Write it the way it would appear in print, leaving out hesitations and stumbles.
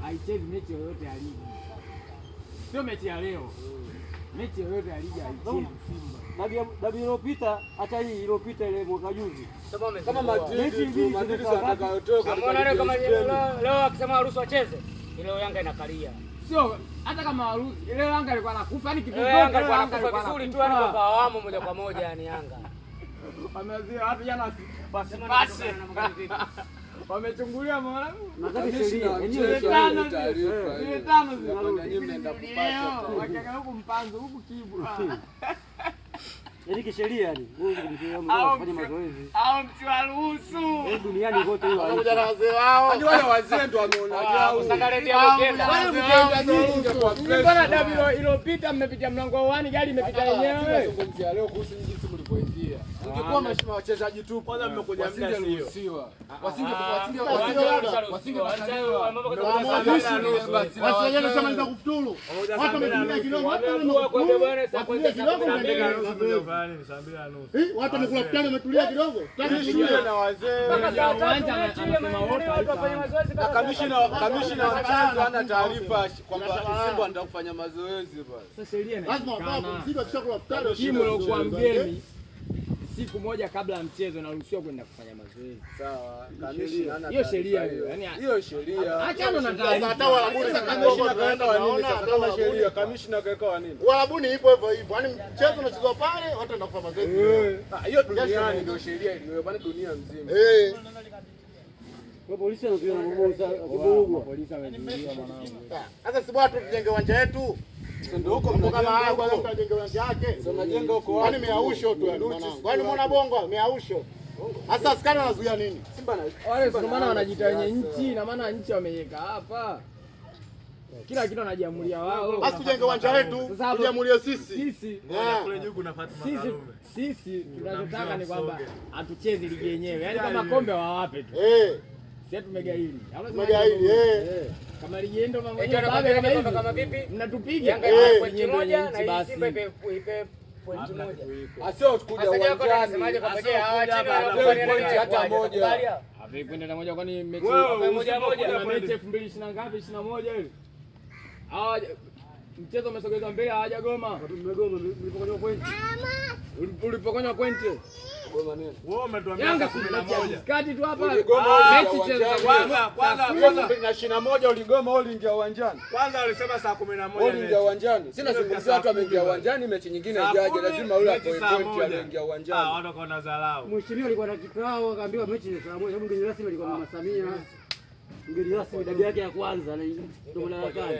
haichezi mechi yoyote ya ligi. Sio mechi ya leo. Mechi yoyote ya ligi haichezi Simba. Dabi iliyopita hata hii iliyopita ile mwaka juzi. Kama Madrid atakayotoka. Kama leo akisema Arusi wacheze, ile Yanga inakalia. Sio hata kama Arusi, ile Yanga alikuwa anakufa yani kitu gani alikuwa anakufa vizuri tu yani kwa awamu moja kwa moja yani Yanga. Wamezia watu jana basi. Wamechungulia mwanangu. Nadhani sheria yenyewe tano zinarudi. Nyinyi mnaenda kupata. Wakiangalia huku Mpanzo, huku Kibu. Yaani kisheria yani, wewe unafanya mazoezi. Au msiwaruhusu. Duniani kote hiyo. Wanakuja na wazee wao. Yaani wale wazee ndio wameona jao. Usangaletea wekenda. Wale mkenda nyinyi kwa press. Mbona dabi iliyopita mmepitia mlango wa uani gari imepita yenyewe. Tunazungumzia leo kuhusu jinsi mlipoingia. Ungekuwa mashima wachezaji tu. Kwanza mmekuja muda sio. Wasinge shamaliza kufuturu. Watu wametumia kidogo, watu watu wamekula kitani wametulia kidogo. Shule na wazee. Uwanja anasema wote wafanye mazoezi. Kamishna wa mchezo hana taarifa kwamba Simba anataka kufanya mazoezi basi. Sasa sheria ni lazima wapo Simba kishakula kitani. Timu lokuambieni siku moja kabla ya mchezo naruhusiwa kwenda kufanya mazoezi. Sawa. Kamishna hana hiyo sheria hiyo. Yaani hiyo sheria. Achana na taarifa. Hata Warabuni kamishna kaenda wa nini sasa kama sheria kamishna kaeka wa nini? Warabuni ipo hivyo hivyo. Yaani mchezo unachezwa pale watu wanaenda kufanya mazoezi. Hiyo duniani ndio sheria iliyo bana dunia nzima. Kwa polisi anapiga na mabomu kibugu. Polisi wamezuia mwanangu. Sasa si bwana tujenge uwanja wetu. Ndio huko mnajenga haya kwa mtu ajenge uwanja wake. Sio mnajenga huko wapi? Yaani miausho tu yani mwanangu. Kwani muona bongo miausho. Sasa askari wanazuia nini? Simba na wale ndio maana wanajiita wenye nchi na maana nchi wameweka hapa. Kila kitu wanajiamulia wao. Basi tujenge uwanja wetu, tujiamulie sisi. Sisi kule juu kuna Fatuma Karume. Sisi tunachotaka ni kwamba hatuchezi ligi yenyewe. Yaani kama kombe wawape tu. Sisi tumegaili. Tumegaili kama ligi ndio mambo kama vipi? Mnatupiga. Yanga pointi moja na Simba ipe pointi moja. Asio kuja uwanjani. Semaje kwa pekee hawa pointi hata moja. Hapo kwenda na moja kwani mechi moja na mechi 2020 ngapi 21 ile? Hawa mchezo umesogezwa mbele hawajagoma. Tumegoma mlipokonywa pointi. Ulipokonywa pointi. Goma nini? Wewe umetuambia 11. Kati tu hapa. Mechi cheza kwanza 2021 uligoma uliingia uwanjani. Kwanza walisema saa 11 uliingia uwanjani. Sina zungumzia watu wameingia uwanjani mechi nyingine ijaje lazima yule apoe point aliingia uwanjani. Watu wakaona dharau. Mheshimiwa alikuwa na kikao akaambiwa mechi ni saa 1 sababu mgeni rasmi alikuwa Mama Samia. Mgeni rasmi dabi yake ya kwanza na ndio mwanakani.